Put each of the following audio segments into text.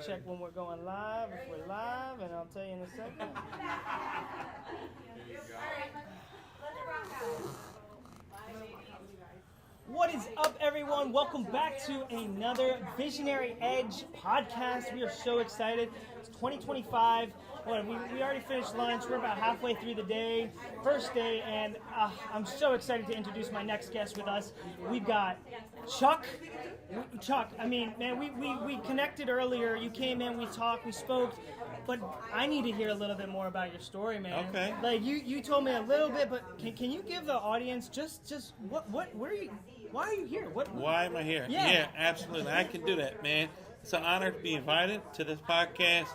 check when we're going live, if we're live, and I'll tell you in a second. What is up, everyone? Welcome back to another Visionary Edge podcast. We are so excited. It's 2025. We already finished lunch. We're about halfway through the day, first day, and I'm so excited to introduce my next guest with us. We've got Chuck. Chuck, I mean, man, we connected earlier. You came in, we talked, we spoke, but I need to hear a little bit more about your story, man. Okay. Like you told me a little bit, but can you give the audience just where are you? Why are you here? Why am I here? Yeah, absolutely. I can do that, man. It's an honor to be invited to this podcast.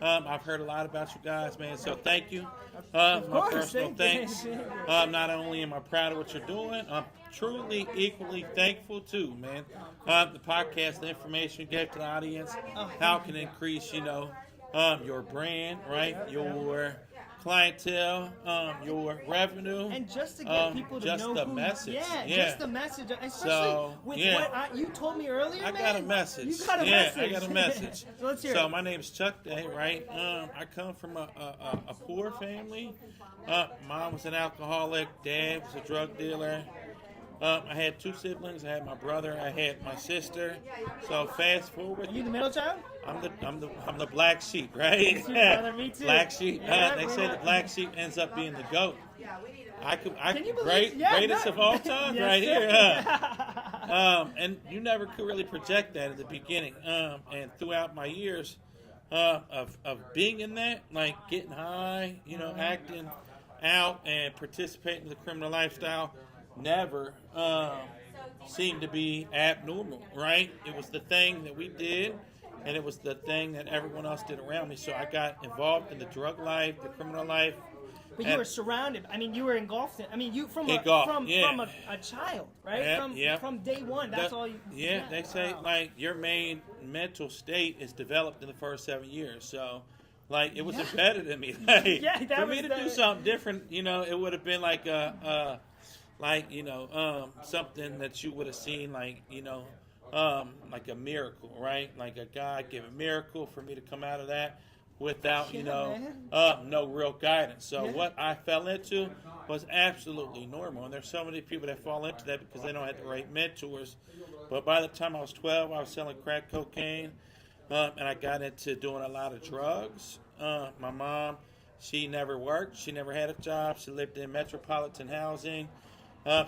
I've heard a lot about you guys, man, so thank you. My personal thanks. Not only am I proud of what you're doing, I'm truly equally thankful too, man. The podcast, the information you gave to the audience, how it can increase, your brand, right? Your clientele, your revenue, and just to get people to know the who, message. Just the message, especially with what you told me earlier. I got a message. You got a message. I got a message. So let's hear it. So my name is Chuck Day, right? I come from a poor family. Mom was an alcoholic. Dad was a drug dealer. I had two siblings. I had my brother. I had my sister. So fast forward. Are you the middle child? I'm the black sheep, right? Me too, brother, me too. Black sheep. Yeah, they say the black sheep ends up being the goat. Can you believe? Greatest of all time, yes, right here. And you never could really project that at the beginning. And throughout my years of being in that, like getting high, acting out and participating in the criminal lifestyle, never seemed to be abnormal, right? It was the thing that we did, and it was the thing that everyone else did around me. So I got involved in the drug life, the criminal life. But you were surrounded. I mean, you were engulfed in. I mean, you from a child, right? From day one. That's all you. Yeah, they say like your main mental state is developed in the first 7 years. So, like, it was embedded in me. Like, for me to do something different, it would have been like something that you would have seen, like like a miracle, right? Like a God-given miracle for me to come out of that without, no real guidance. So what I fell into was absolutely normal. And there's so many people that fall into that because they don't have the right mentors. But by the time I was 12, I was selling crack cocaine, and I got into doing a lot of drugs. My mom, she never worked. She never had a job. She lived in metropolitan housing.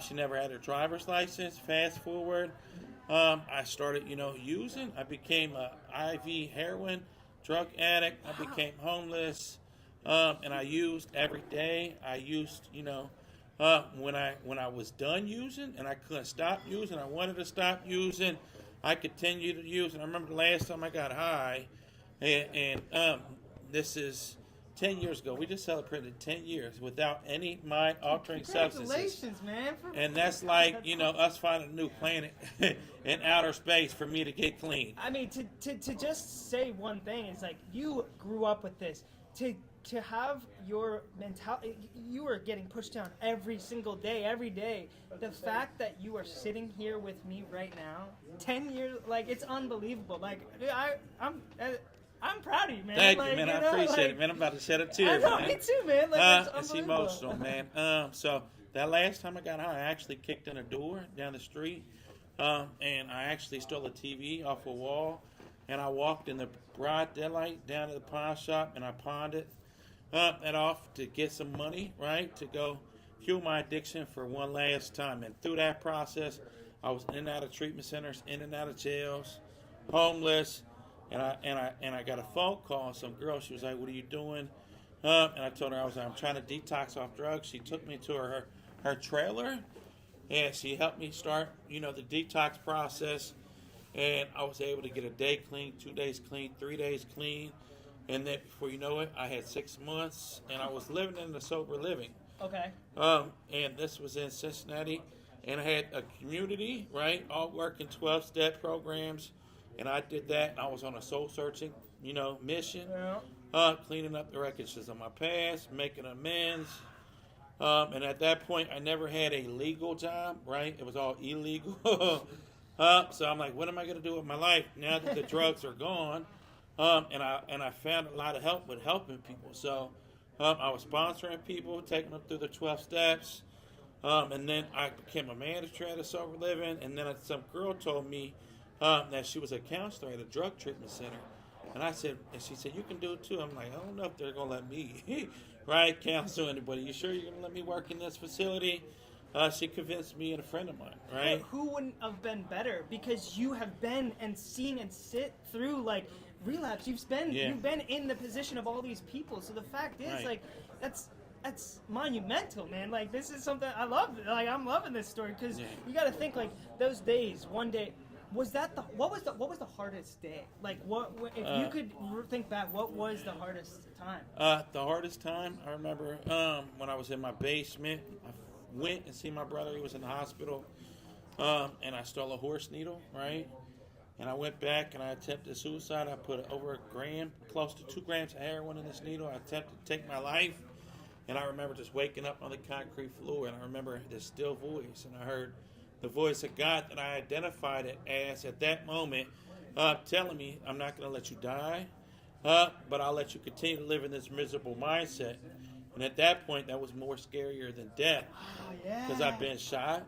She never had her driver's license. Fast forward, I started, using. I became a IV heroin drug addict. I became homeless, and I used every day. I used, when I was done using and I couldn't stop using, I wanted to stop using, I continued to use. And I remember the last time I got high, and this is 10 years ago. We just celebrated 10 years without any mind-altering substances. Congratulations, man. And that's like, us finding a new planet in outer space for me to get clean. I mean, to just say one thing, is like you grew up with this. To have your mentality, you were getting pushed down every single day, every day. The fact that you are sitting here with me right now, 10 years, like, it's unbelievable. Like, I'm proud of you, man. Thank you, man. I appreciate it, man. I'm about to shed a tear. I know, man. me too, man. It's emotional, man. So that last time I got high, I actually kicked in a door down the street, and I actually stole a TV off a wall, and I walked in the broad daylight down to the pawn shop, and I pawned it and off to get some money, right, to go fuel my addiction for one last time. And through that process, I was in and out of treatment centers, in and out of jails, homeless. And I got a phone call, and some girl, she was like, "What are you doing?" And I told her I'm trying to detox off drugs. She took me to her trailer, and she helped me start, the detox process. And I was able to get a day clean, 2 days clean, 3 days clean. And then before you know it, I had 6 months, and I was living in the sober living. Okay. And this was in Cincinnati, and I had a community, right, all working 12-step programs. And I did that. I was on a soul-searching, mission, cleaning up the wreckages of my past, making amends. And at that point, I never had a legal job, right? It was all illegal. So I'm like, what am I going to do with my life now that the drugs are gone? And I found a lot of help with helping people. So I was sponsoring people, taking them through the 12 steps. And then I became a manager at a sober living. And then some girl told me that she was a counselor at a drug treatment center. And she said, you can do it too. I'm like, I don't know if they're going to let me, right, counsel anybody. You sure you're going to let me work in this facility? She convinced me and a friend of mine, right? Well, who wouldn't have been better? Because you have been and seen and sit through, like, relapse. You've been in the position of all these people. So the fact is, Right. like, that's monumental, man. Like, this is something I love. Like, I'm loving this story because you got to think, like, those days. One day, what was the hardest day? Like, if you could think back, what was the hardest time? The hardest time, I remember when I was in my basement. I went and see my brother. He was in the hospital, and I stole a horse needle, right? And I went back and I attempted suicide. I put over a gram, close to 2 grams of heroin in this needle. I attempted to take my life. And I remember just waking up on the concrete floor, and I remember this still voice, and I heard the voice of God that I identified it as at that moment, telling me, I'm not going to let you die, but I'll let you continue to live in this miserable mindset. And at that point, that was more scarier than death, because I've been shot.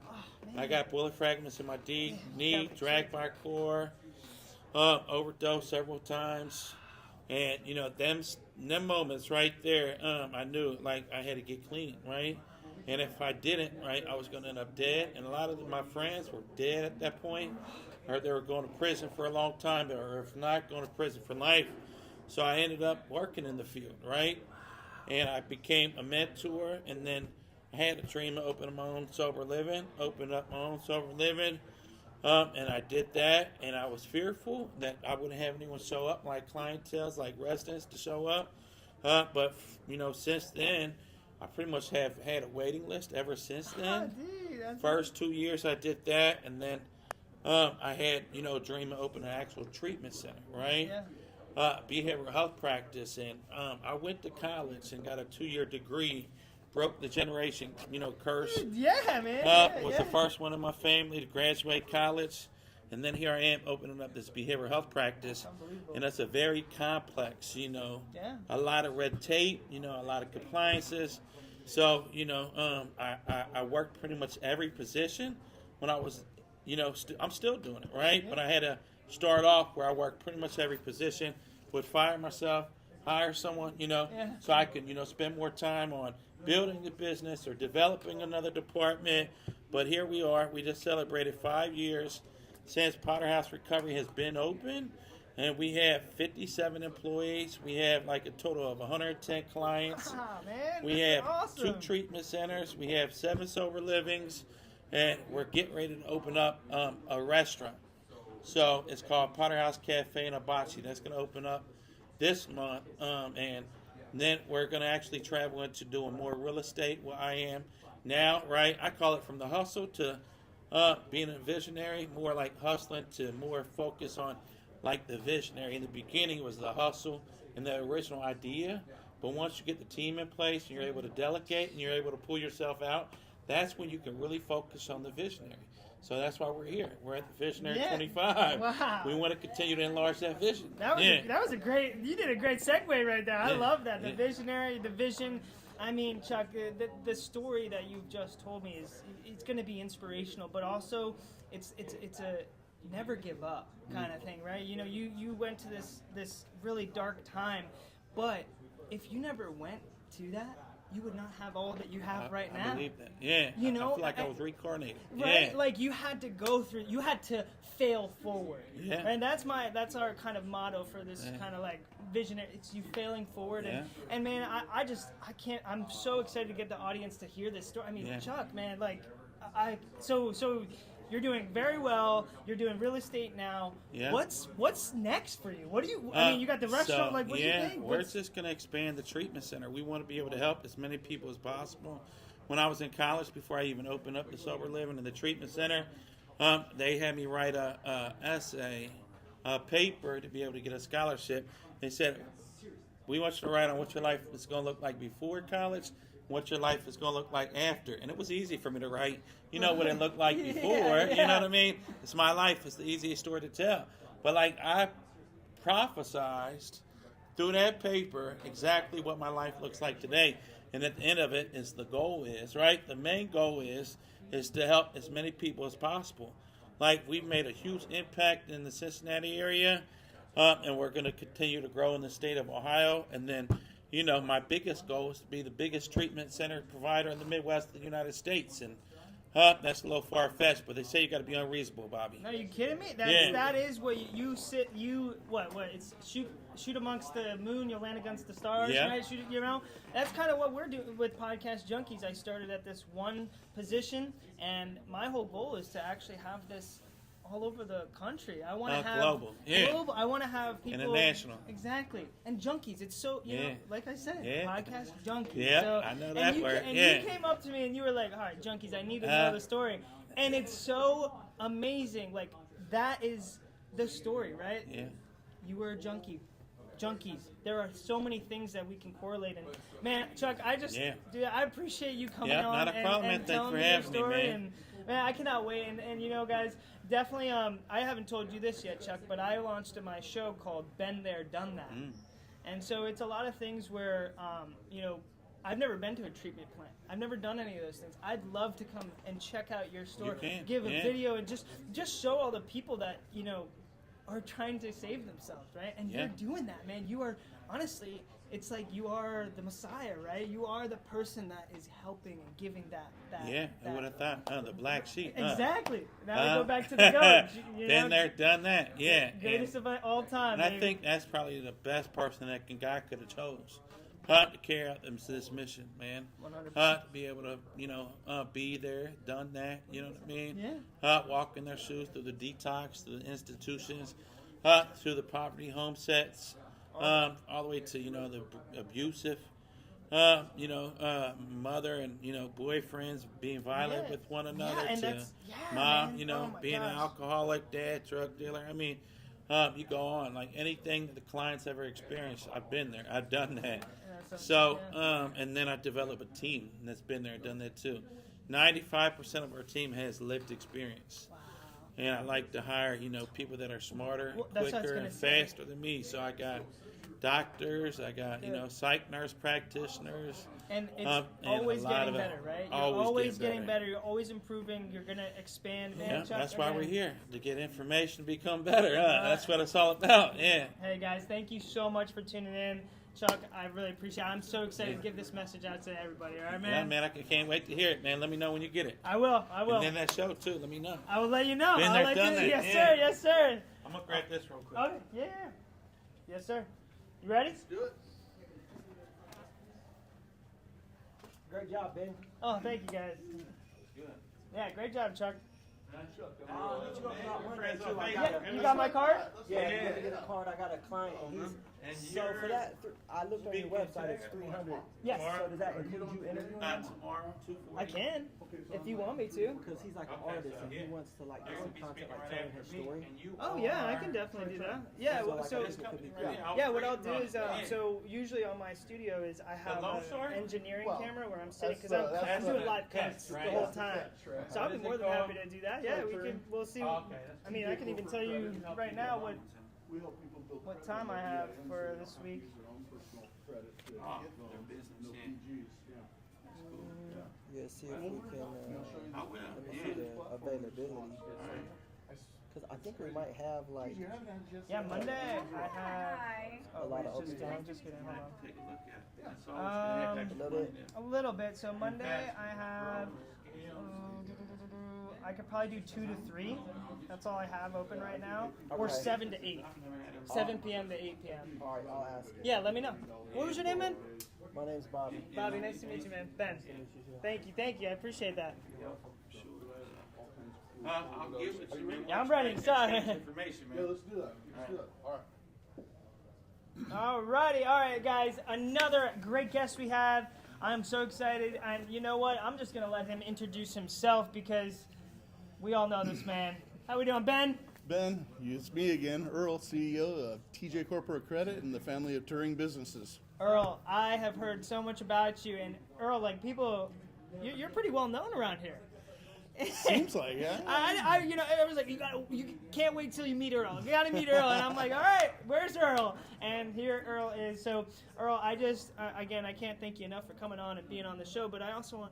I got bullet fragments in my knee, dragged by a car, overdosed several times. And, you know, them moments right there, I knew, like, I had to get clean, right? And if I didn't, right, I was going to end up dead. And a lot of my friends were dead at that point, or they were going to prison for a long time, or if not, going to prison for life. So I ended up working in the field, right? And I became a mentor, and then I had a dream of opening my own sober living, and I did that, and I was fearful that I wouldn't have anyone show up, like clientele, like residents to show up. But, you know, since then, I pretty much have had a waiting list ever since then. First 2 years I did that, and then I had, you know, a dream of opening an actual treatment center, right? Behavioral health practice, and I went to college and got a 2-year degree. Broke the generation, you know, curse. Yeah, man. Was the first one in my family to graduate college. And then here I am opening up this behavioral health practice. And it's a very complex, you know, a lot of red tape, you know, a lot of compliances. So, you know, I worked pretty much every position when I was, you know, I'm still doing it, right? But I had to start off where I worked pretty much every position, would fire myself, hire someone, you know, so I could, you know, spend more time on building the business or developing another department. But here we are. We just celebrated 5 years since Potter House Recovery has been open, and we have 57 employees. We have like a total of 110 clients. Man, we have awesome. 2 treatment centers. We have 7 sober livings, and we're getting ready to open up a restaurant. So it's called Potter House Cafe and Hibachi. That's going to open up this month, and then we're going to actually travel into doing more real estate where I am now, right? I call it from the hustle to being a visionary, more like hustling to more focus on like the visionary. In the beginning, it was the hustle and the original idea. But once you get the team in place and you're able to delegate and you're able to pull yourself out, that's when you can really focus on the visionary. So that's why we're here. We're at the Visionary 25. Wow. We want to continue to enlarge that vision. That was a great, you did a great segue right there. I love that. The visionary, the vision. I mean, Chuck, the story that you've just told me it's going to be inspirational, but also it's a never give up kind of thing, right? You know, you went to this really dark time, but if you never went to that, you would not have all that you have right now. I believe that. Yeah. You know, I feel like I was reincarnated. Right? Yeah. Like you had to go through. You had to fail forward. Yeah. And that's our kind of motto for this kind of like visionary. It's you failing forward. And man, I can't. I'm so excited to get the audience to hear this story. I mean, Chuck, man, like so. You're doing very well. You're doing real estate now. Yeah. What's next for you? What do you? I mean, you got the restaurant. What do you think? We're just going to expand the treatment center. We want to be able to help as many people as possible. When I was in college, before I even opened up the sober living and the treatment center, they had me write a essay, a paper to be able to get a scholarship. They said, "We want you to write on what your life is going to look like before college." What your life is going to look like after. And it was easy for me to write, you know, what it looked like before. You know what I mean? It's my life. It's the easiest story to tell. But, like, I prophesized through that paper exactly what my life looks like today. And at the end of it is the goal is, right? The main goal is to help as many people as possible. Like, we've made a huge impact in the Cincinnati area, and we're going to continue to grow in the state of Ohio. And then, you know, my biggest goal is to be the biggest treatment center provider in the Midwest of the United States. And that's a little far-fetched, but they say you got to be unreasonable, Bobby. Are you kidding me? That is what it's shoot amongst the moon, you'll land against the stars, Yeah. right? That's kind of what we're doing with Podcast Junkies. I started at this one position, and my whole goal is to actually have this all over the country. I want to have global. Yeah. global. I want to have people International. Exactly. And junkies. It's so you know, like I said, Yeah. Podcast Junkies. Yeah, So, I know that word. And Yeah. you came up to me and you were like, "All right, junkies, I need to know the story." And it's so amazing. Like, that is the story, right? Yeah. You were a junkie. Junkies. There are so many things that we can correlate. And man, Chuck, dude, I appreciate you coming Yeah, on not a problem, man. and Thanks telling for me your having me, story. man. And man, I cannot wait. And you know, guys, definitely. I haven't told you this yet, Chuck, but I launched my show called "Been There, Done That," and so it's a lot of things where, you know, I've never been to a treatment plant. I've never done any of those things. I'd love to come and check out your store, You can, give a yeah. video, and just show all the people that you know are trying to save themselves, right? And Yeah. you're doing that, man. You are honestly. It's like you are the Messiah, right? You are the person that is helping and giving that. Yeah, I would have thought. The black sheep. Exactly. Now we go back to the goat. You Been know? there, done that. Yeah. Greatest of all time. And I baby. think that's probably the best person that God could have chose. To carry out this mission, man. 100%. To be able to, you know, be there, done that. You know what I mean? Yeah. Walk in their shoes through the detox, through the institutions, through the poverty home sets, all the way to, you know, the abusive, you know, mother and, you know, boyfriends being violent with one another, and to that's, mom, man. you know, Oh my being an gosh. alcoholic, dad, drug dealer. I mean, you go on. Like, anything that the client's ever experienced, I've been there. I've done that. So, and then I develop a team that's been there, done that too. 95% of our team has lived experience. And I like to hire, you know, people that are smarter, Well, that's what I was quicker, gonna and say. faster than me. So I got doctors, I got, you know, psych nurse practitioners. And it's and always a lot getting of it- better, right? You're always always getting getting better. You're always improving. You're going to expand. Man, Yeah, Chuck, that's why again, we're here, to get information to become better. That's what it's all about. Yeah. Hey, guys, thank you so much for tuning in. Chuck, I really appreciate it. I'm so excited to give this message out to everybody. All right, man? Yeah, man, I can't wait to hear it, man. Let me know when you get it. I will. And then that show, too. Let me know. I will let you know. Been I'll there, let done you know. that. Yes, Yeah. sir. Yes, sir. I'm going to grab this real quick. Okay. Yeah. Yes, sir. You ready? Let's do it. Great job, Ben. Oh, thank you, guys. Yeah, great job, Chuck. Yeah, you got my card? Yeah, I'm gonna get a card. I got a client, and so for that, I looked on your website. It's $300. Yes. So does that include you interviewing him? Tomorrow, 2:40. I can, if you want me to. Because he's like an artist and he wants to like do some content, like telling his story. Oh yeah, I can definitely do that. Yeah, So, like, so I think it could be cool. yeah, what I'll do is so usually on my studio is I have low an store? engineering Well, camera where I'm sitting because that's I'm the- doing live cuts the whole time. So I'll be more than happy to do that. Yeah, we'll see. I mean, I can even tell you right now what We help people build what time I have for this week. their own personal credit to Oh, get their loans, business, no yeah. PGs. Yeah. Yeah, see if we can. I will. Let me Yeah. see the availability. Because I think we might have like You haven't had a chance to- Yeah, Monday I have. a Oh, lot wait, of just overtime. I'm just kidding. Hold on. Take a look at it. That's all. Um, It's A little bit. A little bit. So Monday I have. I could probably do 2 to 3. That's all I have open right now. Or Okay. 7 to 8. 7 p.m. to 8 p.m. All right, I'll ask you. Yeah, let me know. What was your name, man? My name's Bobby. Bobby, nice to meet you, man. Ben. Thank you. I appreciate that. I'll give it to you. Yeah, I'm ready. Sorry. Information, Yeah, man. let's do that. Let's do that. All right. Alrighty, all right, guys. Another great guest we have. I'm so excited, and you know what? I'm just gonna let him introduce himself because we all know this man. How we doing, Ben? Ben, it's me again, Earl, CEO of TJ Corporate Credit and the family of touring businesses. Earl, I have heard so much about you, and Earl, like people, you're pretty well known around here. Seems like, yeah. I was like, you can't wait till you meet Earl. You gotta meet Earl, and I'm like, all right, where's Earl? And here Earl is. So Earl, I just again, I can't thank you enough for coming on and being on the show. But I also want,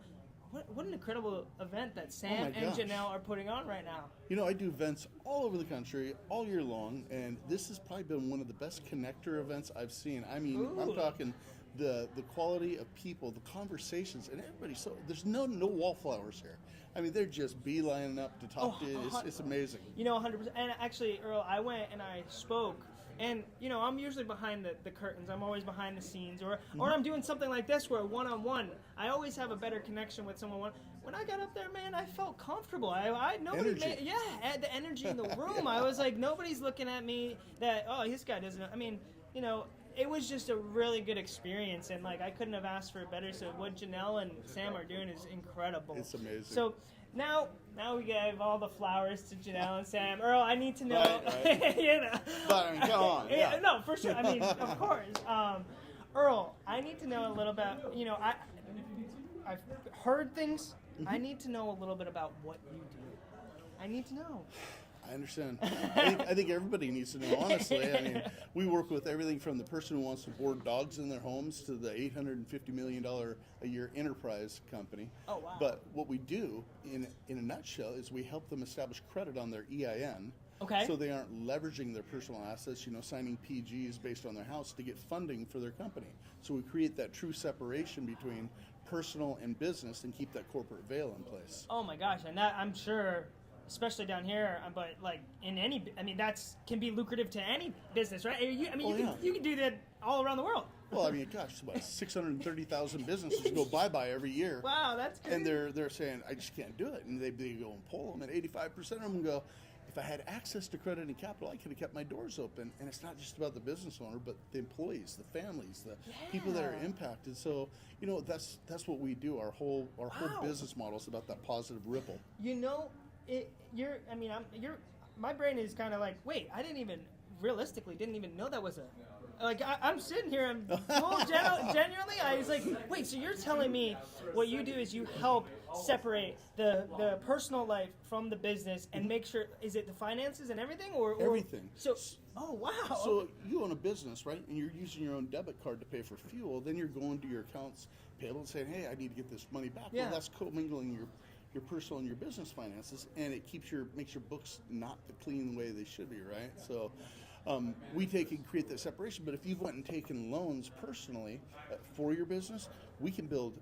what an incredible event that Sam and Janelle are putting on right now. You know, I do events all over the country all year long, and this has probably been one of the best connector events I've seen. I mean, Ooh. I'm talking the quality of people, the conversations, and everybody. So there's no wallflowers here. I mean, they're just beelining up to talk to you. It's amazing. 100%. And actually, Earl, I went and I spoke. And, I'm usually behind the curtains. I'm always behind the scenes. Or I'm doing something like this where one-on-one, I always have a better connection with someone. When I got up there, man, I felt comfortable. Nobody Energy. the energy in the room. I was like, nobody's looking at me that, oh, this guy doesn't. I mean, it was just a really good experience, and I couldn't have asked for it better. So what Janelle and Sam are doing is incredible. It's amazing. So now we gave all the flowers to Janelle and Sam. Earl, I need to know. Right. But I mean, come on. Yeah. No, for sure. I mean, of course. Earl, I need to know a little bit. I've heard things. I need to know a little bit about what you do. I need to know. I understand. I think everybody needs to know, honestly. I mean, we work with everything from the person who wants to board dogs in their homes to the $850 million a year enterprise company. Oh, wow. But what we do, in a nutshell, is we help them establish credit on their EIN. Okay. So they aren't leveraging their personal assets, signing PGs based on their house to get funding for their company. So we create that true separation between personal and business and keep that corporate veil in place. Oh my gosh, and that I'm sure, especially down here, but in any, that's can be lucrative to any business, right? You can do that all around the world. Well, I mean, gosh, about 630,000 businesses go bye-bye every year. Wow, that's good. And they're saying, I just can't do it. And they go and pull them, and 85% of them go, if I had access to credit and capital, I could have kept my doors open. And it's not just about the business owner, but the employees, the families, the people that are impacted. So, that's what we do. Our whole business model is about that positive ripple. My brain is kind of like, wait, I didn't even know that was I'm sitting here and genuinely, I was like, wait, so you're telling me what you do is you help separate the personal life from the business and make sure, is it the finances and everything? Or everything. So, oh, wow. So you own a business, right? And you're using your own debit card to pay for fuel. Then you're going to your accounts payable and saying, hey, I need to get this money back. Yeah. Well, that's commingling your personal and your business finances, and it makes your books not the clean way they should be, right? So we take and create that separation. But if you've went and taken loans personally for your business, we can build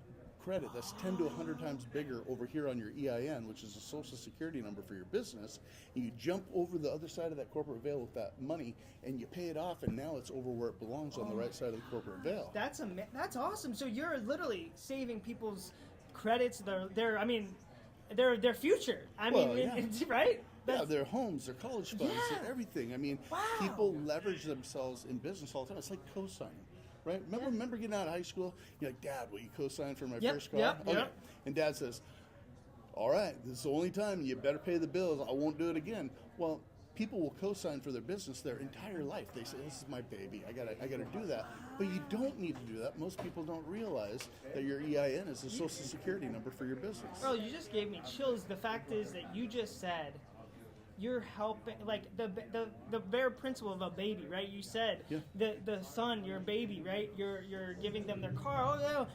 credit that's 10 to 100 times bigger over here on your EIN, which is a social security number for your business. And you jump over the other side of that corporate veil with that money, and you pay it off, and now it's over where it belongs on the right side of the corporate veil. That's awesome. So you're literally saving people's credits, their future. Right? Their homes, their college funds, everything. I mean, people leverage themselves in business all the time. It's like co-signing, right? Remember getting out of high school? You're like, Dad, will you co-sign for my first car? Yep. And Dad says, all right, this is the only time. You better pay the bills. I won't do it again. Well, people will co-sign for their business their entire life. They say, this is my baby. I gotta do that. But you don't need to do that. Most people don't realize that your EIN is a social security number for your business. Bro, you just gave me chills. The fact is that you just said you're helping, the bare principle of a baby, right? You said the son, your baby, right? You're giving them their car. Oh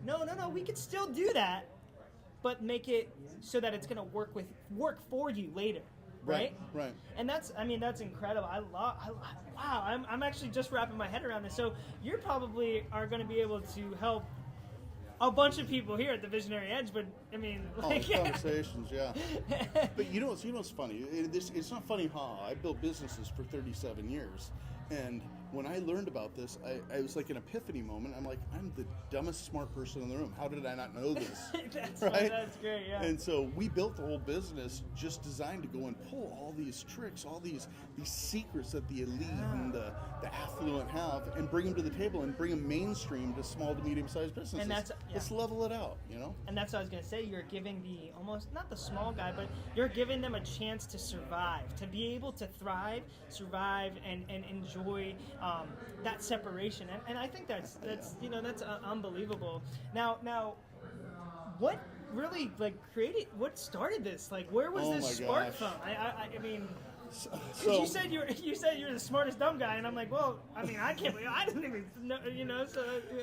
no, we could still do that, but make it so that it's gonna work for you later. Right. And that's incredible. Wow. I'm actually just wrapping my head around this. So you probably are going to be able to help a bunch of people here at the Visionary Edge. But conversations, yeah. But you know what's funny? It's not funny, I built businesses for 37 years, and when I learned about this, I was like an epiphany moment. I'm like, I'm the dumbest smart person in the room. How did I not know this? Right? That's great, yeah. And so we built the whole business just designed to go and pull all these tricks, all these secrets that the elite and the affluent have, and bring them to the table and bring them mainstream to small to medium-sized businesses. And let's level it out, And that's what I was going to say. You're giving almost, not the small guy, but you're giving them a chance to survive, to be able to thrive, survive, and enjoy that separation, and I think that's unbelievable. Now, what really like created? What started this? Like, where was Oh this my spark gosh. from? I mean, So you said you're the smartest dumb guy, and I'm like, well, I mean, I can't believe I didn't even know, you know. So yeah.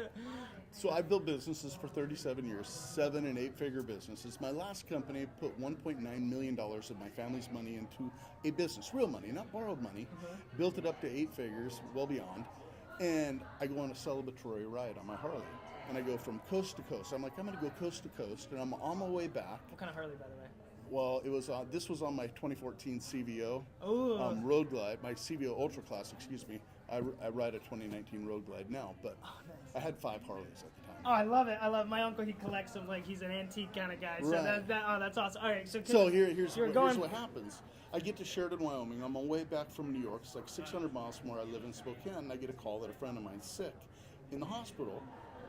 So I built businesses for 37 years, 7- and 8-figure businesses. My last company put $1.9 million of my family's money into a business, real money, not borrowed money. Built it up to 8 figures, well beyond. And I go on a celebratory ride on my Harley. And I go from coast to coast. I'm like, I'm going to go coast to coast. And I'm on my way back. What kind of Harley, by the way? Well, it was this was on my 2014 CVO Oh. Road Glide, my CVO Ultra Class, excuse me. I ride a 2019 Road Glide now, but nice. I had 5 Harleys at the time. Oh, I love it. I love my uncle. He collects them like he's an antique kind of guy. So Right. that's awesome. All right, So here's you're what, going. here's what happens. I get to Sheridan, Wyoming. I'm on my way back from New York. It's like 600 miles from where I live in Spokane. And I get a call that a friend of mine's sick in the hospital,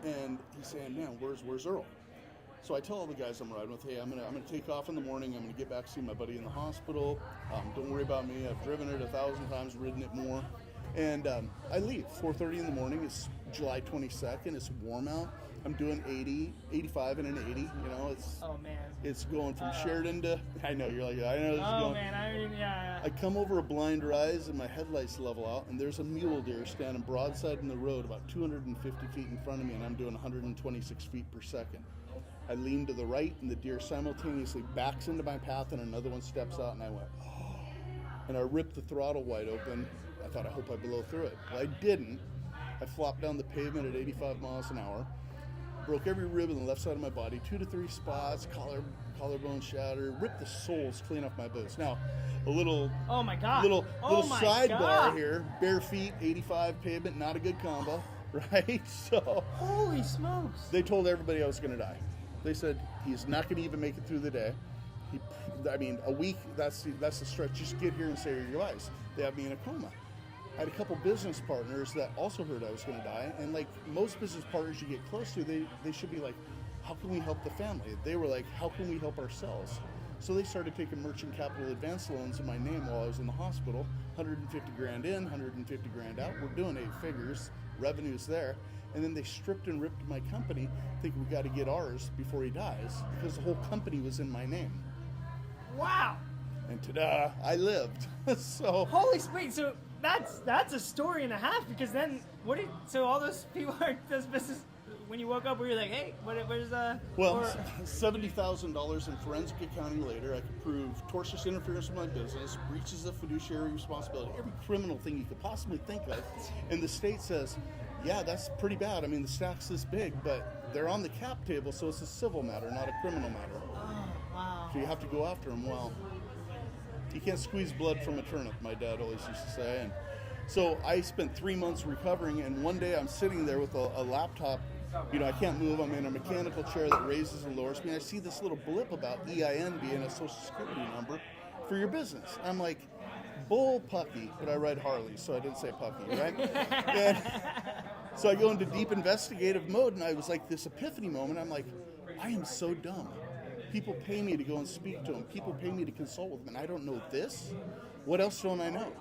and he's saying, "Man, where's Earl?" So I tell all the guys I'm riding with, "Hey, I'm gonna take off in the morning. I'm gonna get back to see my buddy in the hospital. Don't worry about me. I've driven it 1,000 times, ridden it more." And I leave 4:30 in the morning. It's July 22nd. It's warm out. I'm doing 80, 85 and an 80. You know, Oh man. it's going from Sheridan to. I know you're like, I know this is Oh going. man. I mean, yeah. I come over a blind rise and my headlights level out, and there's a mule deer standing broadside in the road about 250 feet in front of me, and I'm doing 126 feet per second. I lean to the right, and the deer simultaneously backs into my path, and another one steps out, and I went, oh, and I ripped the throttle wide open. I thought, I hope I blow through it. Well, I didn't. I flopped down the pavement at 85 miles an hour, broke every rib in the left side of my body, 2 to 3 spots, collarbone shattered, ripped the soles clean off my boots. Now, a little Oh my god. little my sidebar God. here, bare feet, 85 pavement, not a good combo, right? So Holy smokes. they told everybody I was going to die. They said he's not going to even make it through the day. A week, that's the stretch. Just get here and say your goodbyes. They have me in a coma. I had a couple business partners that also heard I was going to die, and like most business partners you get close to, they should be like, how can we help the family? They were like, how can we help ourselves? So they started taking merchant capital advance loans in my name while I was in the hospital, 150 grand in, 150 grand out. We're doing 8 figures, revenue's there. And then they stripped and ripped my company, thinking we got to get ours before he dies, because the whole company was in my name. Wow. And ta-da, I lived. So Holy wait, so that's a story and a half, because then so all those people are those business when you woke up were you like, hey, where's well, $70,000 in forensic accounting later, I could prove tortious interference with my business, breaches of fiduciary responsibility, every criminal thing you could possibly think of. And the state says, yeah, that's pretty bad. I mean, the stack's this big, but they're on the cap table, so it's a civil matter, not a criminal matter. Oh, wow. So you have to go after them. Well, you can't squeeze blood from a turnip, my dad always used to say. And so I spent 3 months recovering, and one day I'm sitting there with a laptop. You know, I can't move. I'm in a mechanical chair that raises and lowers me. I see this little blip about EIN being a social security number for your business. I'm like, bull pucky, but I ride Harley, so I didn't say pucky, right? And so I go into deep investigative mode, and I was like this epiphany moment. I'm like, I am so dumb. People pay me to go and speak to them. People pay me to consult with them, and I don't know this. What else don't I know?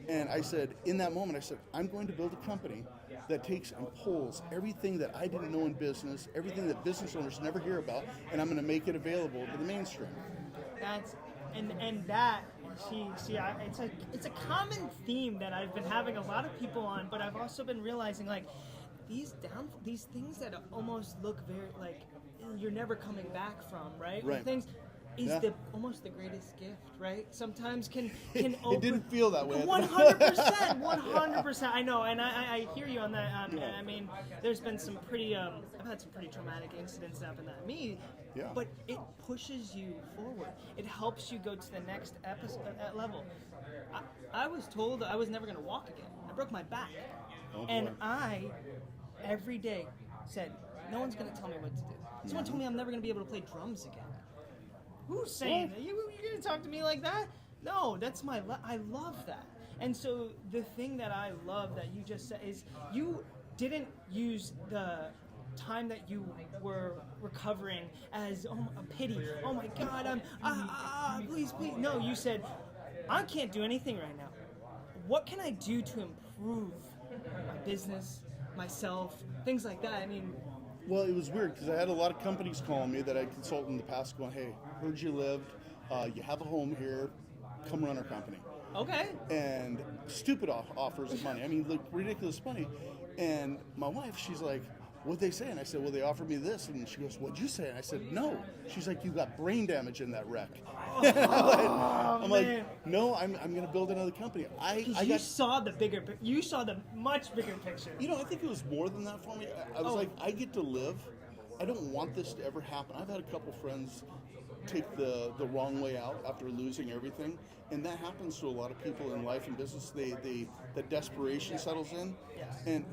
And I said, in that moment, I said, I'm going to build a company that takes and pulls everything that I didn't know in business, everything that business owners never hear about, and I'm going to make it available to the mainstream. That's and that it's a common theme that I've been having a lot of people on, but I've also been realizing like these things that almost look very like you're never coming back from, right? Right. Things is Yeah. almost the greatest gift, right? Sometimes can It open. didn't feel that way. 100%, 100%. I know, and I hear you on that. Yeah. I mean, there's been some pretty. I've had some pretty traumatic incidents happen to me. Yeah. But it pushes you forward. It helps you go to the next level. I was told I was never going to walk again. I broke my back, Oh, and boy. I every day said, "No one's going to tell me what to do." Someone told me I'm never going to be able to play drums again. Who's saying that? You gonna talk to me like that? No, that's I love that. And so the thing that I love that you just said is you didn't use the time that you were recovering as a pity. Oh my God, please. No, you said, I can't do anything right now. What can I do to improve my business, myself, things like that? I mean, Well, it was weird because I had a lot of companies calling me that I consulted in the past going, hey, heard you lived, you have a home here, come run our company. Okay. And stupid offers of money. I mean, like ridiculous money. And my wife, she's like, what'd they say? And I said, well, they offered me this. And she goes, what'd you say? And I said, no. She's like, you got brain damage in that wreck. I'm like, no, I'm going to build another company. You saw the bigger, you saw the much bigger picture. You know, I think it was more than that for me. I was like, I get to live. I don't want this to ever happen. I've had a couple friends take the wrong way out after losing everything, and that happens to a lot of people in life and business. The desperation settles in, and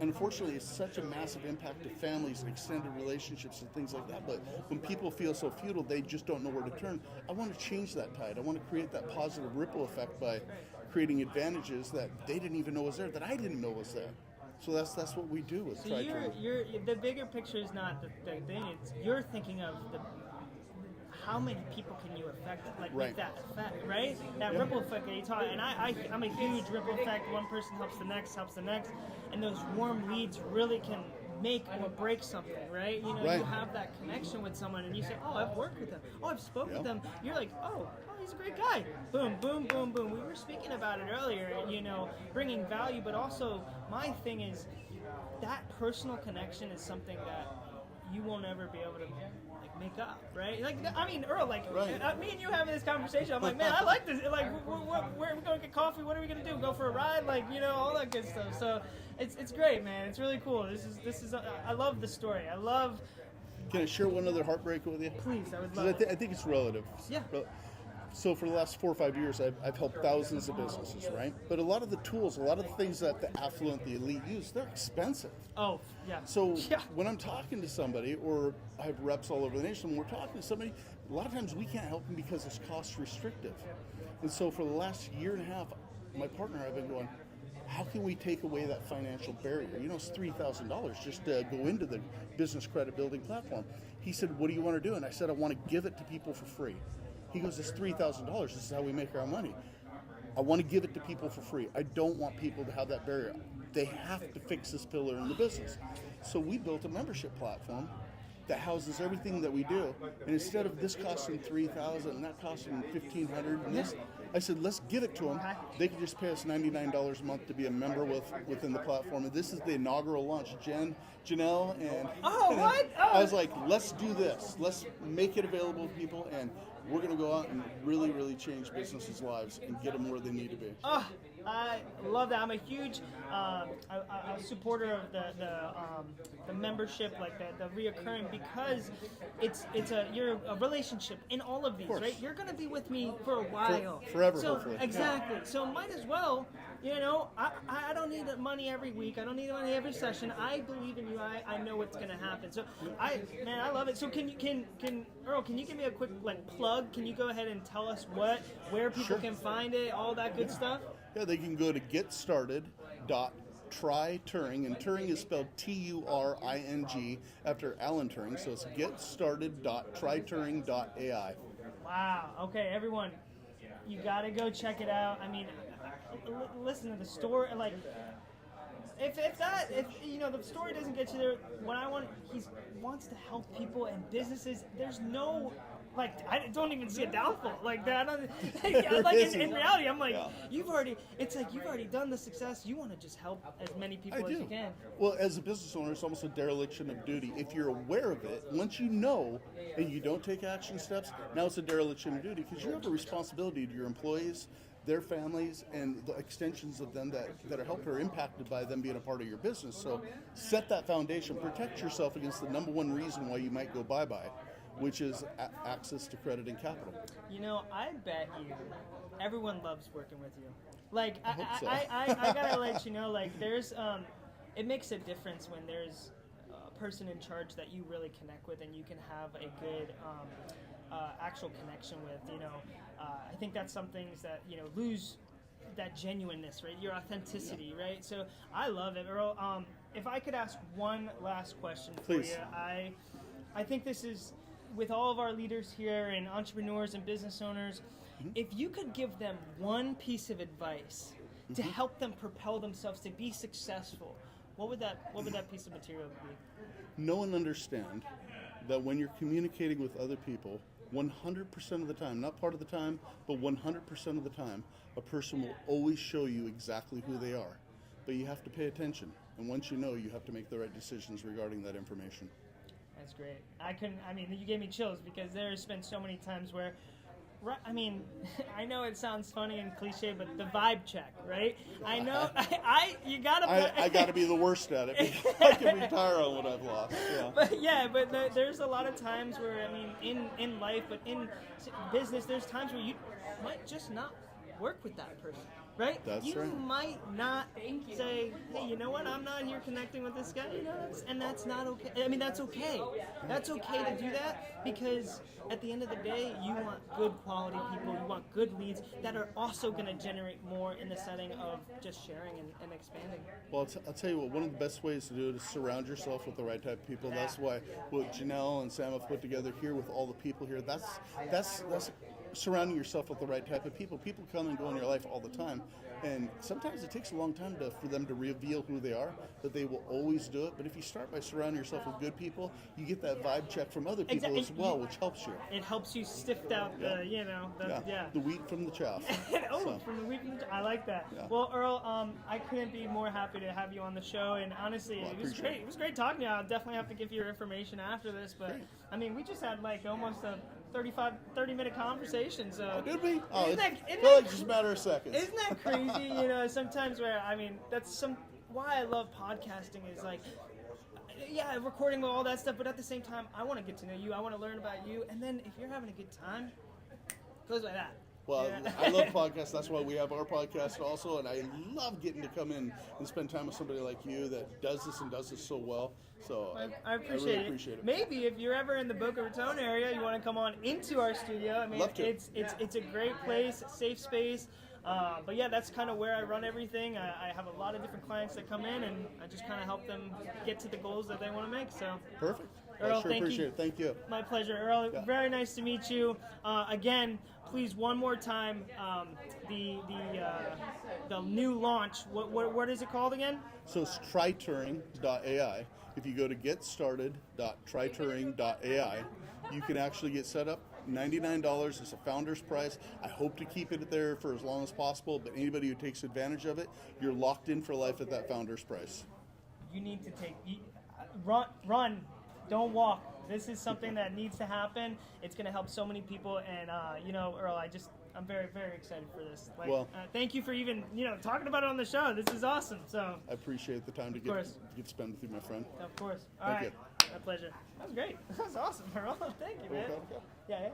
unfortunately, it's such a massive impact to families and extended relationships and things like that. But when people feel so futile, they just don't know where to turn. I want to change that tide. I want to create that positive ripple effect by creating advantages that they didn't even know was there, that I didn't know was there. So that's what we do with So TriTurn. you're the bigger picture is not the thing. It's you're thinking of how many people can you affect, like Right. with that effect, right? That ripple effect that you taught, and I'm a huge ripple effect. One person helps the next, and those warm leads really can make or break something, right? You know, Right. you have that connection with someone, and you say, "Oh, I've worked with them. Oh, I've spoken with them." You're like, "Oh, he's a great guy." Boom, boom, boom, boom. We were speaking about it earlier. You know, bringing value, but also my thing is that personal connection is something that you will never be able to make up, right? Like, I mean, Earl, like, Right. me and you having this conversation, I'm like, man, I like this. Like, where are we going to get coffee? What are we going to do? Go for a ride? Like, you know, all that good stuff. So it's great, man. It's really cool. This is I love the story. I love. Can I share one other heartbreaker with you? Please, I would 'Cause love it. I think it's relative. Yeah. So for the last 4 or 5 years, I've helped thousands of businesses, right? But a lot of the tools, a lot of the things that the affluent, the elite use, they're expensive. Oh, yeah. So Yeah. when I'm talking to somebody, or I have reps all over the nation, when we're talking to somebody, a lot of times we can't help them because it's cost restrictive. And so for the last year and a half, my partner and I have been going, how can we take away that financial barrier? You know, it's $3,000 just to go into the business credit building platform. He said, what do you want to do? And I said, I want to give it to people for free. He goes, it's $3,000. This is how we make our money. I want to give it to people for free. I don't want people to have that barrier. They have to fix this pillar in the business. So we built a membership platform that houses everything that we do. And instead of this costing $3,000 and that costing $1,500, and this, I said, let's give it to them. They can just pay us $99 a month to be a member within the platform. And this is the inaugural launch. Janelle and what? I was like, let's do this. Let's make it available to people, and we're going to go out and really, really change businesses' lives and get them where they need to be. Oh, I love that. I'm a huge a supporter of the membership, like the reoccurring, because you're a relationship in all of these, right? You're gonna be with me for a while, forever, so, hopefully. Exactly. So might as well. You know, I don't need money every week. I don't need money every session. I believe in you. I know what's gonna happen. So I love it. So can Earl, can you give me a quick plug? Can you go ahead and tell us where people can find it, all that good stuff? Yeah, they can go to getstarted.tryturing, and Turing is spelled Turing after Alan Turing, so it's getstarted.tryturing.ai. Wow. Okay, everyone, you gotta go check it out. I mean, listen to the story. Like, if you know the story doesn't get you there, he wants to help people and businesses. There's no. Like, I don't even see a downfall like that. In reality, I'm like, you've already done the success. You want to just help as many people as you can. Well, as a business owner, it's almost a dereliction of duty. If you're aware of it, once you know and you don't take action steps, now it's a dereliction of duty, because you have a responsibility to your employees, their families, and the extensions of them that are helped or impacted by them being a part of your business. So set that foundation. Protect yourself against the number one reason why you might go bye-bye, which is access to credit and capital. You know, I bet you everyone loves working with you. Like, I gotta let you know, like, there's it makes a difference when there's a person in charge that you really connect with and you can have a good actual connection with. You know, I think that's some things that, you know, lose that genuineness, right? Your authenticity, right? So I love it, Earl. If I could ask one last question for Please. you, I think this is, with all of our leaders here and entrepreneurs and business owners, if you could give them one piece of advice to help them propel themselves to be successful, what would that piece of material be? Know and understand that when you're communicating with other people, 100% of the time, not part of the time, but 100% of the time, a person will always show you exactly who they are. But you have to pay attention. And once you know, you have to make the right decisions regarding that information. That's great. You gave me chills because there's been so many times where, I mean, I know it sounds funny and cliche, but the vibe check, right? I know, you gotta. I gotta be the worst at it because I can retire on what I've lost. Yeah. But there's a lot of times where, I mean, in life, but in business, there's times where you might just not work with that person. Right? That's you right. might not say, hey, you know what? I'm not here connecting with this guy. And that's not okay. I mean, that's okay. That's okay to do that because at the end of the day, you want good quality people. You want good leads that are also going to generate more in the setting of just sharing and expanding. Well, I'll tell you what, one of the best ways to do it is surround yourself with the right type of people. That's why what Janelle and Sam have put together here with all the people here, that's surrounding yourself with the right type of people. People come and go in your life all the time, and sometimes it takes a long time for them to reveal who they are, but they will always do it. But if you start by surrounding yourself with good people, you get that vibe check from other people as well, which helps you. It helps you sift out the wheat from the chaff. From the wheat from the I like that. Yeah. Well, Earl, I couldn't be more happy to have you on the show, and honestly, it was great. It was great talking to you. I'll definitely have to give you your information after this, but Great. I mean, we just had like almost a 30-minute conversation. So Did we? Oh, Isn't it that- felt like just a matter of seconds. Isn't that crazy? Sometimes where, I mean, why I love podcasting is like, yeah, recording all that stuff, but at the same time, I want to get to know you. I want to learn about you. And then if you're having a good time, it goes like that. Well, Yeah. I love podcasts. That's why we have our podcast also, and I love getting to come in and spend time with somebody like you that does this so well. So I appreciate, really appreciate it. Maybe if you're ever in the Boca Raton area, you want to come on into our studio. I mean, Love to. it's a great place, safe space. But yeah, that's kind of where I run everything. I have a lot of different clients that come in, and I just kind of help them get to the goals that they want to make. So Perfect. Earl, I sure thank appreciate you. it. Thank you. My pleasure, Earl. Yeah. Very nice to meet you. Again, please, one more time, the new launch. What is it called again? So it's tryturing.ai. If you go to getStarted.tryturing.ai, you can actually get set up. $99 is a founder's price. I hope to keep it there for as long as possible, but anybody who takes advantage of it, you're locked in for life at that founder's price. You need to run, don't walk. This is something that needs to happen. It's going to help so many people, and Earl, I'm very, very excited for this. Thank you for even talking about it on the show. This is awesome. So I appreciate the time to get spent with you, my friend. of course, all Thank right, you. my pleasure. That was great. That was awesome, Earl. Thank you, man. Okay. Yeah.